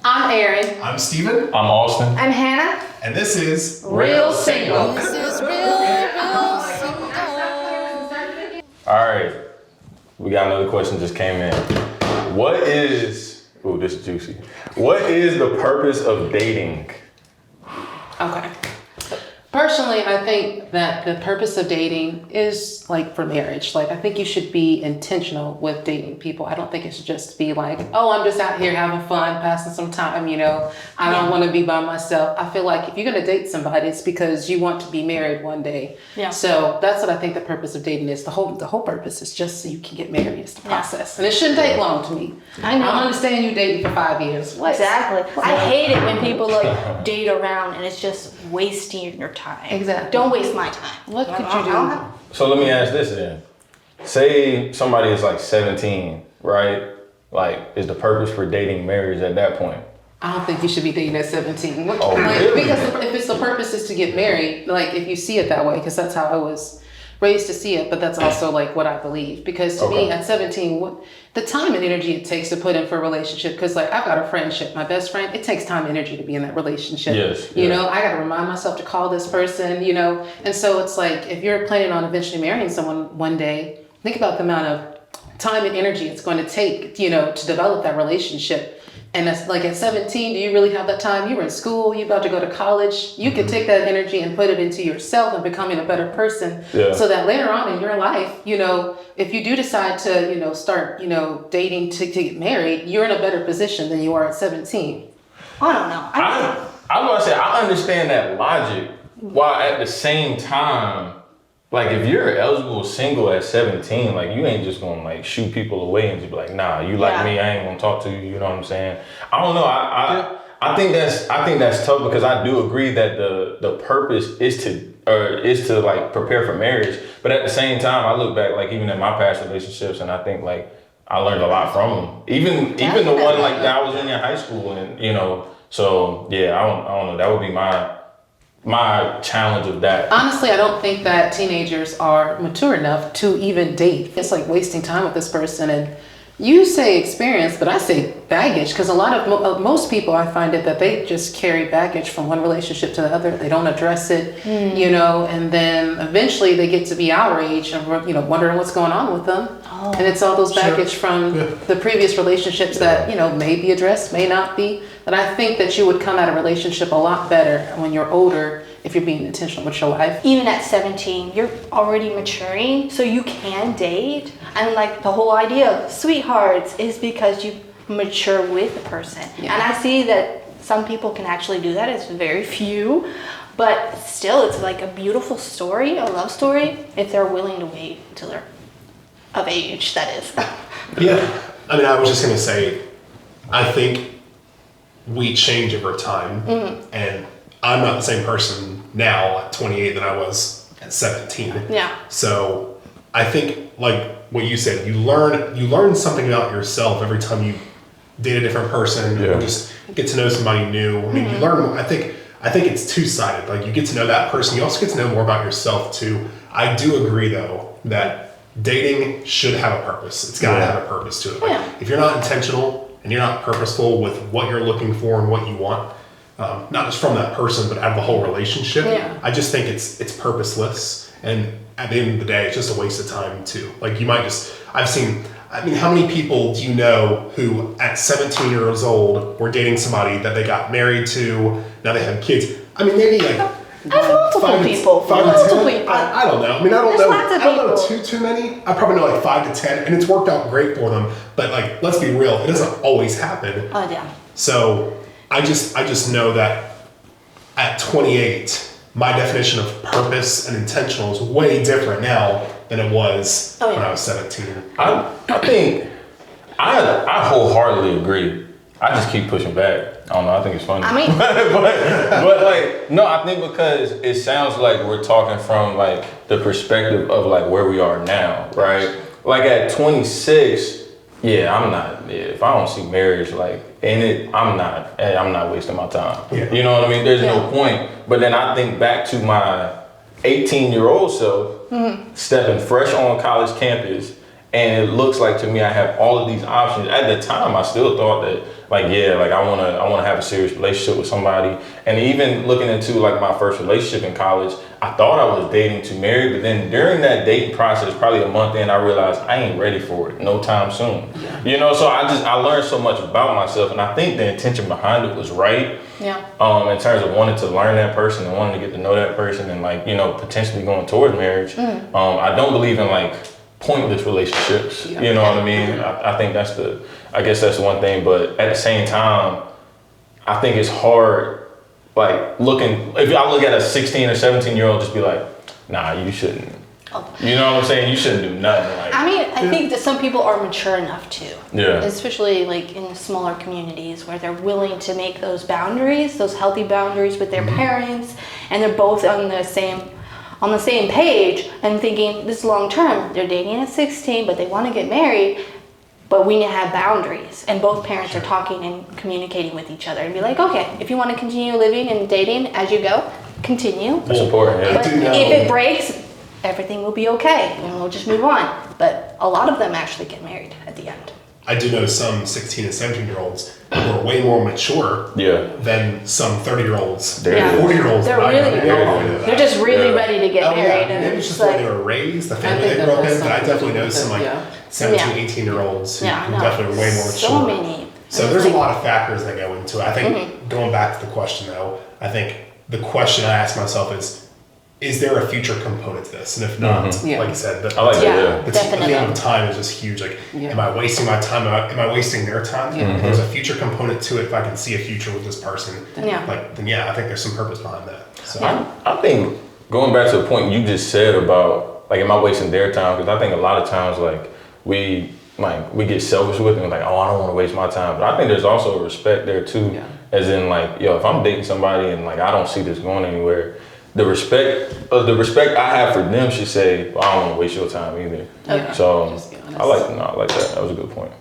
I'm Erin. I'm Steven. I'm Austin. I'm Hannah. And this is Real Single. All right, we got another question just came in. What is, ooh, this is juicy. What is the purpose of dating? Okay. Personally, I think that the purpose of dating is like for marriage. Like, I think you should be intentional with dating people. I don't think it should just be like, oh, I'm just out here having fun, passing some time, you know. I don't want to be by myself. I feel like if you're going to date somebody, it's because you want to be married one day. Yeah. So that's what I think the purpose of dating is. The whole purpose is just so you can get married. It's the process. And it shouldn't take long to me. I know. I don't understand you dating for 5 years. What? Exactly. I hate it when people like date around and it's just wasting your time. Exactly. Don't waste my time. What could you do? So let me ask this then. Say somebody is like 17, right? Like, is the purpose for dating marriage at that point? I don't think you should be dating at 17. Oh, really? Because if it's the purpose is to get married, like if you see it that way, because that's how I was raised to see it, but that's also like what I believe. Because to me at 17, the time and energy it takes to put in for a relationship, because like I've got a friendship, my best friend, it takes time and energy to be in that relationship. Yes. You know, I got to remind myself to call this person, you know, and so it's like if you're planning on eventually marrying someone one day, think about the amount of time and energy it's going to take, you know, to develop that relationship. And that's like at 17, do you really have that time? You were in school, you about to go to college. You could take that energy and put it into yourself and becoming a better person. Yeah. So that later on in your life, you know, if you do decide to, you know, start, you know, dating to get married, you're in a better position than you are at 17. I don't know. I was gonna say, I understand that logic, while at the same time, like if you're eligible single at 17, like you ain't just gonna like shoot people away and just be like, nah, you like me, I ain't gonna talk to you, you know what I'm saying? I don't know, I think that's tough, because I do agree that the purpose is to like prepare for marriage, but at the same time, I look back like even in my past relationships, and I think like I learned a lot from them. Even the one like that I was in high school, and you know, so yeah, I don't know, that would be my challenge of that. Honestly, I don't think that teenagers are mature enough to even date. It's like wasting time with this person. And you say experience, but I say baggage, because a lot of most people, I find it that they just carry baggage from one relationship to the other. They don't address it, you know, and then eventually they get to be our age and, you know, wondering what's going on with them. And it's all those baggage from the previous relationships that, you know, may be addressed, may not be. But I think that you would come at a relationship a lot better when you're older if you're being intentional with your life. Even at 17, you're already maturing, so you can date. And like the whole idea of sweethearts is because you mature with the person. Yeah. And I see that some people can actually do that. It's very few, but still it's like a beautiful story, a love story, if they're willing to wait until they're of age, that is. Yeah, I mean, I was just gonna say, I think we change over time, and I'm not the same person now at 28 than I was at 17. Yeah. So I think, like what you said, you learn something about yourself every time you date a different person, or just get to know somebody new. I mean, you learn. I think it's two-sided. Like you get to know that person, you also get to know more about yourself too. I do agree though that dating should have a purpose. It's got to have a purpose to it. Like, if you're not intentional and you're not purposeful with what you're looking for and what you want, not just from that person, but out of the whole relationship, I just think it's purposeless. And at the end of the day, it's just a waste of time too. Like you might just, how many people do you know who at 17 years old were dating somebody that they got married to, now they have kids? I mean, maybe like multiple people. I don't know. I mean, I don't There's lots of know too many. I probably know like 5 to 10, and it's worked out great for them. But like, let's be real, it doesn't always happen. Oh yeah. So I just know that at 28, my definition of purpose and intentional is way different now than it was when I was 17. I think I wholeheartedly agree. I just keep pushing back. I don't know, I think it's funny. I mean, but like, no, I think because it sounds like we're talking from like the perspective of like where we are now, right? Like at 26, if I don't see marriage like in it, I'm not wasting my time. Yeah. You know what I mean? There's no point. But then I think back to my 18-year-old self, stepping fresh on college campus, and it looks like to me I have all of these options. At the time, I still thought that like, yeah, like I wanna have a serious relationship with somebody. And even looking into like my first relationship in college, I thought I was dating to marry, but then during that dating process, probably a month in, I realized I ain't ready for it no time soon. Yeah. You know, so I learned so much about myself, and I think the intention behind it was right. Yeah. In terms of wanting to learn that person and wanting to get to know that person and like, you know, potentially going towards marriage. I don't believe in like pointless relationships. Yeah. You know what I mean? I think I guess that's one thing, but at the same time, I think it's hard, like if I look at a 16 or 17-year-old, just be like, nah, you shouldn't. You know what I'm saying? You shouldn't do nothing. Like, I mean, I think that some people are mature enough to. Yeah. Especially like in smaller communities where they're willing to make those boundaries, those healthy boundaries with their parents, and they're both on the same page and thinking this is long term. They're dating at 16, but they want to get married, but we need to have boundaries. And both parents are talking and communicating with each other and be like, okay, if you want to continue living and dating as you go, continue. that's important. Yeah. But if it breaks, everything will be okay and we'll just move on. But a lot of them actually get married at the end. I do know some 16 and 17-year-olds who are way more mature Yeah. than some 30-year-olds, Yeah. 40-year-olds. They're that I know. really, We all know that. they're just really Yeah. ready to get Oh, married. yeah. And Maybe it's it's just like, where they were raised, the I family think they that grew up has in, but I something to definitely do know with some it, like yeah. 17, Yeah. 18-year-olds who Yeah, I know. definitely way more so mature. many. So And there's it's a like- lot of factors that go into it. I think going back to the question though, I think the question I ask myself is there a future component to this? And if not, Yeah. like you said, I like that. Yeah. Yeah. the Definitely. amount of time is just huge. Like, Yeah. am I wasting my time? Am I wasting their time? Yeah. If there's a future component to it, if I can see a future with this person, Yeah. then yeah, I think there's some purpose behind that. So I think going back to the point you just said about like, am I wasting their time? Because I think a lot of times like we get selfish with it and like, oh, I don't want to waste my time. But I think there's also a respect there too, Yeah. as in like, yo, if I'm dating somebody and like I don't see this going anywhere, the respect I have for them should say, well, I don't want to waste your time either. Yeah. So Just be honest. I like that. That was a good point.